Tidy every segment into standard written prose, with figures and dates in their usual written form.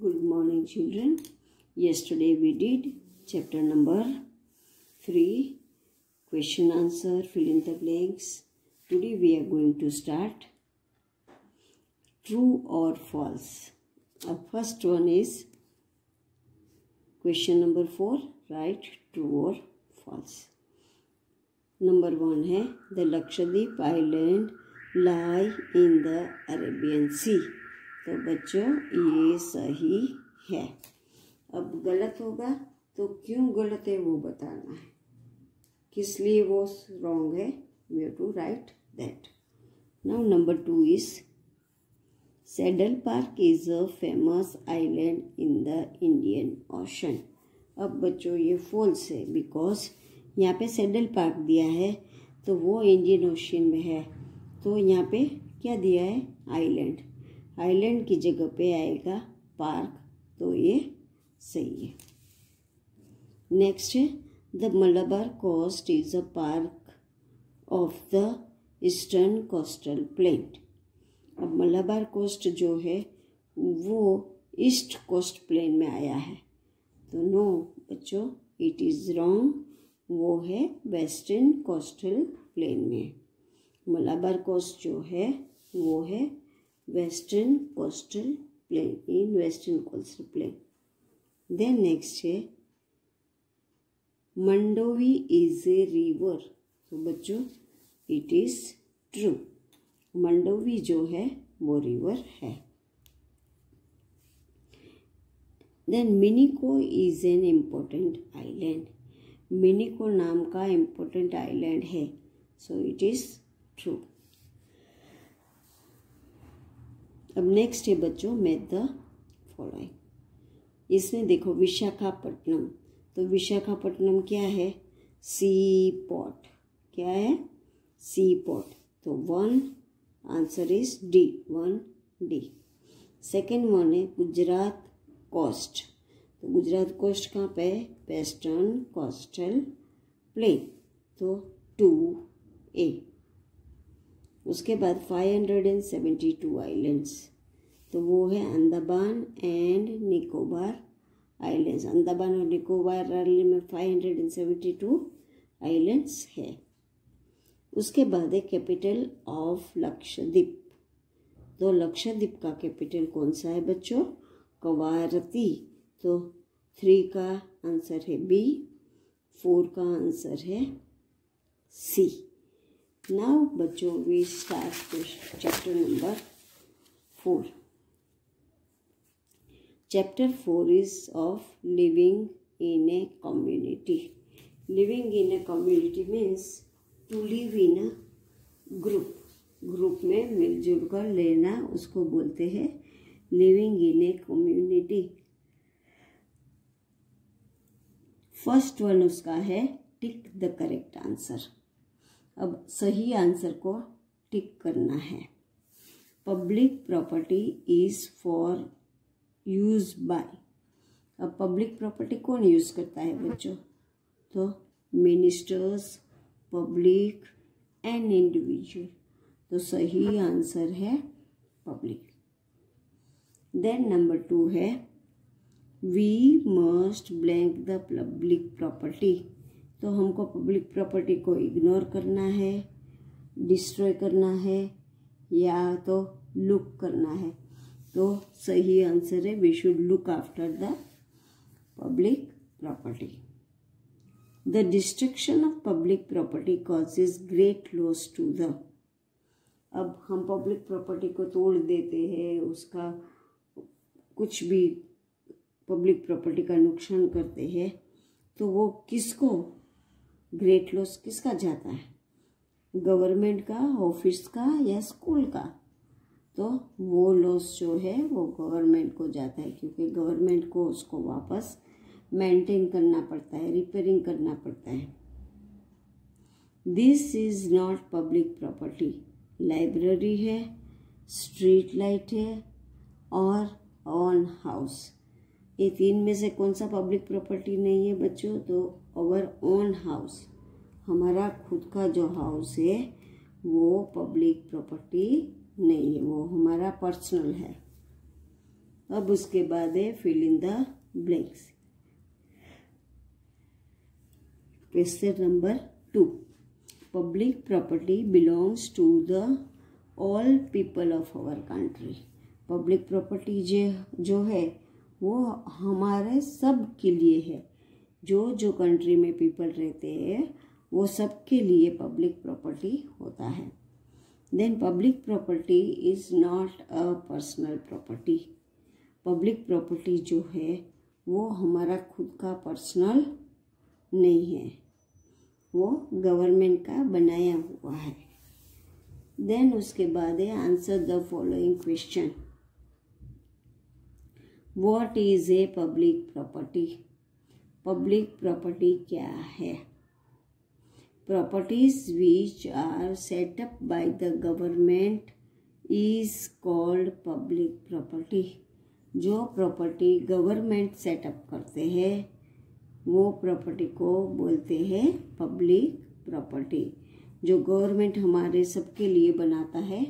Good morning, children. Yesterday we did chapter number 3, question answer, fill in the blanks. Today we are going to start true or false. Our first one is question number 4, write true or false. Number 1 है the Lakshadweep Island lie in the Arabian Sea. तो बच्चों ये सही है. अब गलत होगा तो क्यों गलत है वो बताना है, किस लिए वो रॉन्ग है. We have to write that. Now number 2 is saddle park is a famous island in the Indian ocean. अब बच्चों ये फॉल्स है बिकॉज यहाँ पे सैडल पार्क दिया है तो वो इंडियन ओशन में है. तो यहाँ पे क्या दिया है, आइलैंड. आइलैंड की जगह पे आएगा पार्क, तो ये सही है. नेक्स्ट है the Malabar coast is a part of the eastern coastal plain. अब मलाबार कोस्ट जो है वो ईस्ट कोस्ट प्लेन में आया है, तो नो बच्चों इट इज़ रॉन्ग. वो है वेस्टर्न कोस्टल प्लेन में. मलाबार कोस्ट जो है वो है western coastal plain, in western coastal plain. Then next है मंडोवी इज ए रिवर. तो बच्चों इट इज ट्रू. मंडोवी जो है वो रिवर है. Then Minicoy is an important island. Minicoy नाम का इम्पोर्टेंट आइलैंड है, सो इट इज ट्रू. अब नेक्स्ट है बच्चों मेक द फॉलोइंग. इसमें देखो विशाखापट्टनम. तो विशाखापट्टनम क्या है, सी पोर्ट. क्या है, सी पोर्ट. तो 1 answer is D, 1 D. Second one है गुजरात कोस्ट. तो गुजरात कोस्ट कहाँ पे है, वेस्टर्न कोस्टल प्लेन, तो 2A. उसके बाद 572 आइलैंड्स, तो वो है अंडमान एंड निकोबार आइलैंड्स. अंडमान और निकोबार आइलैंड में 572 आइलैंड्स है. उसके बाद है कैपिटल ऑफ लक्षद्वीप. तो लक्षद्वीप का कैपिटल कौन सा है बच्चों, कवारती. तो 3 का आंसर है बी, 4 का आंसर है सी. नाउ बच्चों we start chapter number 4. Chapter 4 is of living in a community. Living in a community means to live in a group. Group में मिलजुल कर लेना उसको बोलते हैं living in a community. First one उसका है टिक द करेक्ट आंसर. अब सही आंसर को टिक करना है. Public property is for use by. अब पब्लिक प्रॉपर्टी कौन यूज करता है बच्चों, तो मिनिस्टर्स, पब्लिक एंड इंडिविजुअल. तो सही आंसर है पब्लिक. देन नंबर 2 है we must blank the public property. तो हमको पब्लिक प्रॉपर्टी को इग्नोर करना है, डिस्ट्रॉय करना है या तो लुक करना है. तो सही आंसर है we should look after the public property. The destruction of public property causes great loss to the. अब हम पब्लिक प्रॉपर्टी को तोड़ देते हैं, उसका कुछ भी पब्लिक प्रॉपर्टी का नुकसान करते हैं, तो वो किसको ग्रेट लॉस किसका जाता है, गवर्नमेंट का, ऑफिस का या स्कूल का. तो वो लॉस जो है वो गवर्नमेंट को जाता है, क्योंकि गवर्नमेंट को उसको वापस मेंटेन करना पड़ता है, रिपेयरिंग करना पड़ता है. This is not public property. Library है, स्ट्रीट लाइट है और ऑन हाउस. ये 3 में से कौन सा पब्लिक प्रॉपर्टी नहीं है बच्चों, तो अवर ओन हाउस, हमारा खुद का जो हाउस है वो पब्लिक प्रॉपर्टी नहीं है, वो हमारा पर्सनल है. अब उसके बाद है fill in the blanks. Question number 2, public property belongs to the all people of our country. Public property जो है वो हमारे सब के लिए है। जो कंट्री में पीपल रहते हैं वो सब के लिए पब्लिक प्रॉपर्टी होता है। Then public property is not a personal property. Public property जो है वो हमारा खुद का पर्सनल नहीं है, वो गवर्नमेंट का बनाया हुआ है। देन उसके बाद है answer the following question. What is a public property? Public property क्या है? Properties which are set up by the government is called public property. जो प्रॉपर्टी गवर्नमेंट सेटअप करते हैं वो प्रॉपर्टी को बोलते हैं पब्लिक प्रॉपर्टी। जो गवर्नमेंट हमारे सबके लिए बनाता है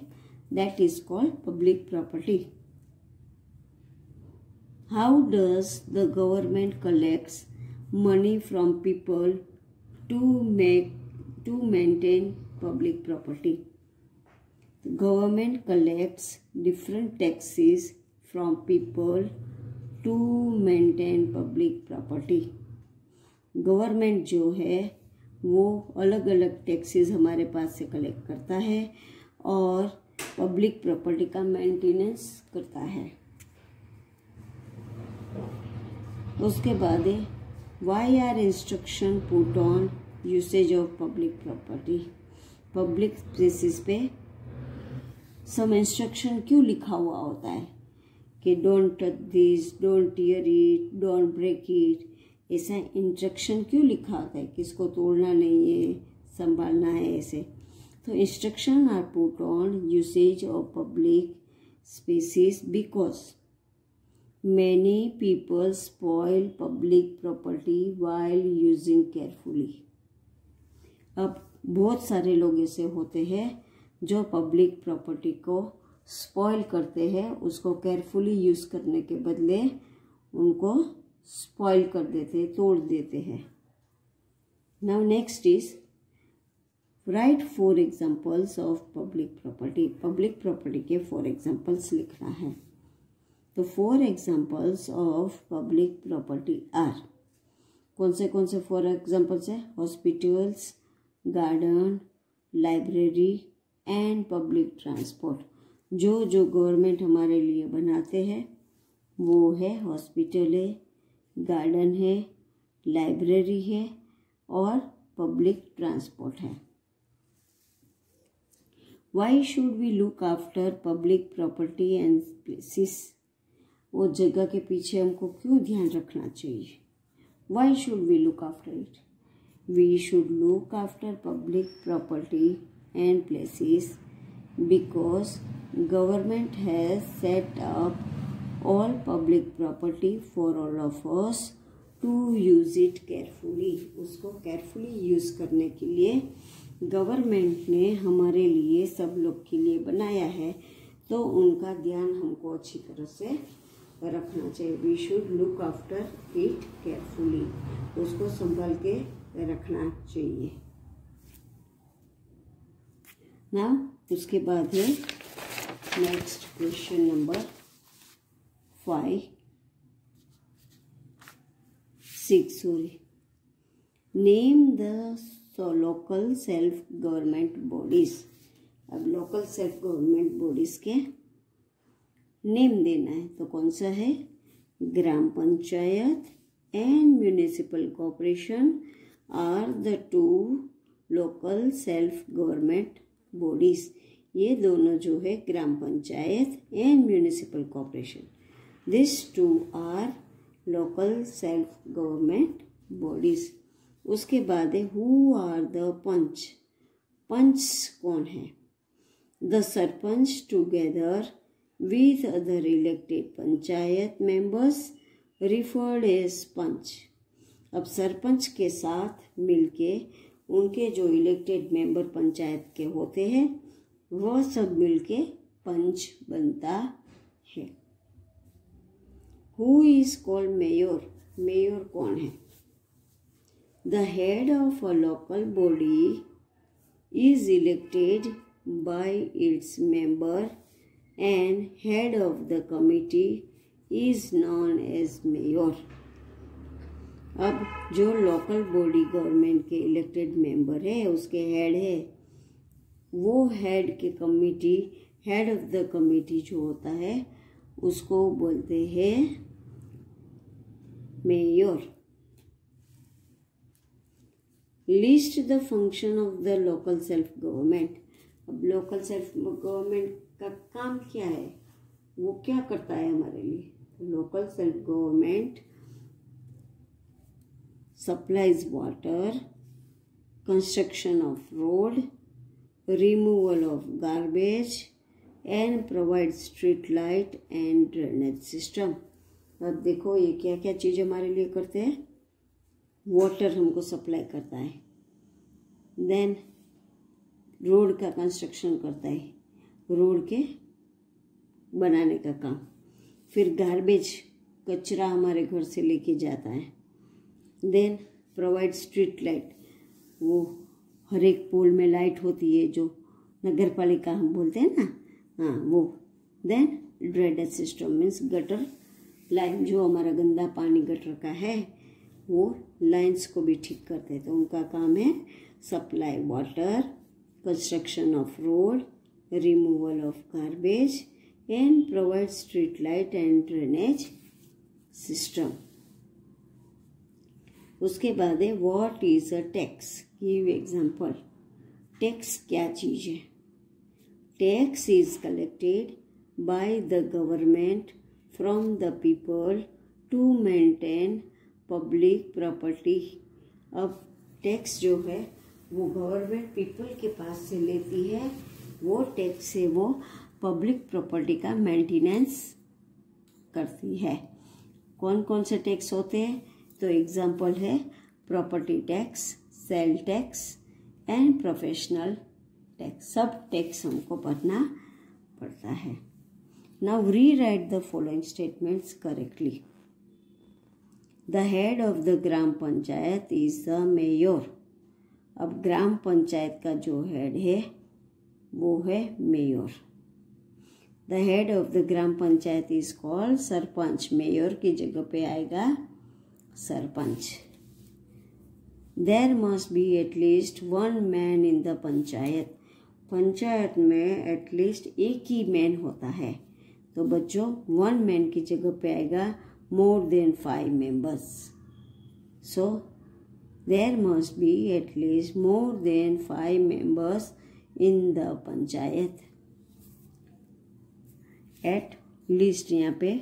that is called public property. How does the government collects money from people to maintain public property? The government collects different taxes from people to maintain public property. Government जो है वो अलग अलग टैक्सेस हमारे पास से कलेक्ट करता है और पब्लिक प्रॉपर्टी का मेंटेनेंस करता है। उसके बाद है why are instruction put on usage of public property. Public places पे सम इंस्ट्रक्शन क्यों लिखा हुआ होता है कि don't touch this, don't tear it, don't break it. ऐसा इंस्ट्रक्शन क्यों लिखा होता है कि इसको तोड़ना नहीं है, संभालना है ऐसे। तो instruction are put on usage of public spaces because many people spoil public property while using carefully। अब बहुत सारे लोग ऐसे होते हैं जो पब्लिक प्रॉपर्टी को स्पॉइल करते हैं, उसको केयरफुली यूज करने के बदले उनको स्पॉइल कर देते, तोड़ देते हैं। Now next is write 4 examples of public property. Public property के 4 एग्जाम्पल्स लिखना है। तो 4 examples of public property are, कौन से 4 एग्जाम्पल्स है? Hospitals, garden, library and public transport. जो गवर्नमेंट हमारे लिए बनाते हैं वो है हॉस्पिटल है, गार्डन है, लाइब्रेरी है और पब्लिक ट्रांसपोर्ट है। Why should we look after public property and places? वो जगह के पीछे हमको क्यों ध्यान रखना चाहिए? Why should we look after it? We should look after public property and places because government has set up all public property for all of us to use it carefully. उसको केयरफुली यूज करने के लिए government ने हमारे लिए, सब लोग के लिए बनाया है, तो उनका ध्यान हमको अच्छी तरह से रखना चाहिए। We should look after it carefully, उसको संभाल के रखना चाहिए। ना उसके बाद है next question number 6 name the local self government bodies. अब लोकल सेल्फ गवर्नमेंट बॉडीज के नेम देना है, तो कौन सा है? Gram panchayat and municipal corporation are the 2 local self government bodies. ये दोनों जो है gram panchayat and municipal corporation, this 2 are local self government bodies. उसके बाद है हु आर द पंच। पंच कौन है? The sarpanch together with other elected panchayat members referred as पंच। अब सरपंच के साथ मिलके उनके जो इलेक्टेड मेंबर पंचायत के होते हैं वह सब मिलके पंच बनता है। Who is called mayor? Mayor कौन है? The head of a local body is elected by its member and head of the committee is known as mayor. अब जो लोकल बॉडी गवर्नमेंट के इलेक्टेड मेंबर है, उसके हेड है, वो head के committee, head of the committee जो होता है उसको बोलते हैं mayor. List the function of the local self government. अब लोकल सेल्फ गवर्नमेंट का काम क्या है, वो क्या करता है हमारे लिए? Local self government supplies water, construction of road, removal of garbage and provide street light and drainage system. अब देखो ये क्या क्या चीज़ हमारे लिए करते हैं। वाटर हमको सप्लाई करता है, देन रोड का कंस्ट्रक्शन करता है, रोड के बनाने का काम, फिर गार्बेज कचरा हमारे घर से लेके जाता है, देन प्रोवाइड स्ट्रीट लाइट, वो हर एक पोल में लाइट होती है जो नगर पालिका हम बोलते हैं ना, हाँ वो, then drainage system means gutter line, जो हमारा गंदा पानी गटर का है वो लाइंस को भी ठीक करते हैं। तो उनका काम है supply water, construction of road, removal of garbage and provide street light and drainage system. उसके बाद है what is a tax, give example. Tax क्या चीज है? Tax is collected by the government from the people to maintain public property. अब tax जो है वो गवर्नमेंट पीपल के पास से लेती है, वो टैक्स से वो पब्लिक प्रॉपर्टी का मेंटेनेंस करती है। कौन कौन से टैक्स होते हैं? तो एग्जांपल है property tax, sale tax and professional tax. सब टैक्स हमको भरना पड़ता है। Now rewrite the following statements correctly. The head of the gram panchayat is the mayor। अब ग्राम पंचायत का जो हेड है वो है mayor. The head of the gram panchayat is called sarpanch. Mayor की जगह पे आएगा sarpanch. There must be at least one man in the panchayat. Panchayat में एटलीस्ट एक ही मैन होता है, तो बच्चों 1 मैन की जगह पे आएगा more than 5 members. So there must be at least more than 5 members in the panchayat. At least यहाँ पे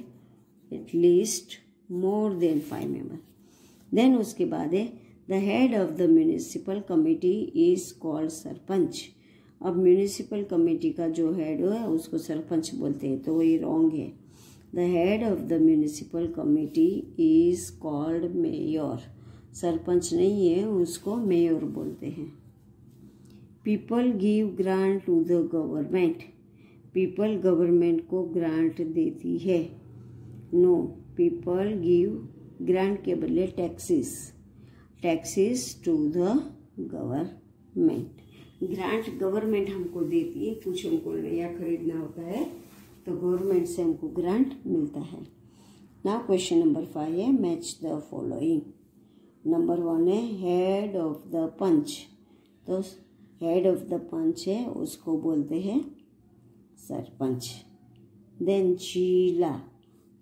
at least more than 5 members. Then उसके बाद है the head of the municipal committee is called sarpanch. अब municipal committee का जो head है उसको सरपंच बोलते हैं, तो ये रॉन्ग है। The head of the municipal committee is called mayor। Sarpanch नहीं है, उसको मेयर बोलते हैं। People give grant to the government। People government को ग्रांट देती है। No, people give ग्रांट के बदले taxes, taxes to the government. Grant government हमको देती है, कुछ हमको नया खरीदना होता है तो गवर्नमेंट से हमको ग्रांट मिलता है। नाउ क्वेश्चन नंबर 5 है मैच द फॉलोइंग। नंबर 1 है हेड ऑफ द पंच। तो हेड ऑफ द पंच है उसको बोलते हैं सरपंच। देन जिला,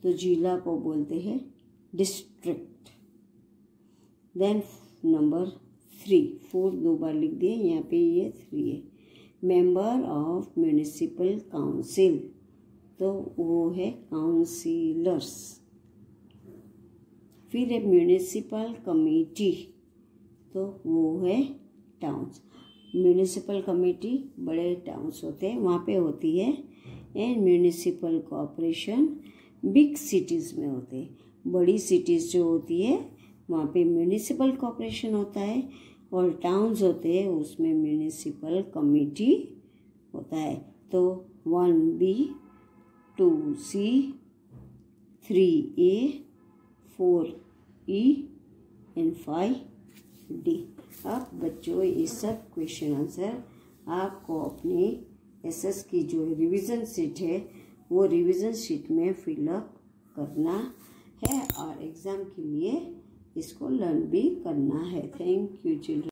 तो जिला को बोलते हैं डिस्ट्रिक्ट। देन नंबर 3, 4 2 बार लिख दिए, यहाँ पे ये 3 है। मेंबर ऑफ म्यूनिसिपल काउंसिल, तो वो है काउंसिलर्स। फिर है म्यूनिसिपल कमेटी, तो वो है टाउन्स। म्यूनिसिपल कमेटी बड़े टाउन्स होते हैं वहाँ पे होती है, and municipal corporation big cities में होते हैं। बड़ी सिटीज़ जो होती है वहाँ पे म्यूनिसिपल कॉर्पोरेशन होता है, और टाउन्स होते हैं उसमें म्यूनिसिपल कमेटी होता है। तो 1B 2C 3A, 4E and 5D। अब बच्चों ये सब क्वेश्चन आंसर आपको अपनी एसएस की जो रिवीजन शीट है वो रिवीजन शीट में फिलअप करना है और एग्ज़ाम के लिए इसको लर्न भी करना है। Thank you children.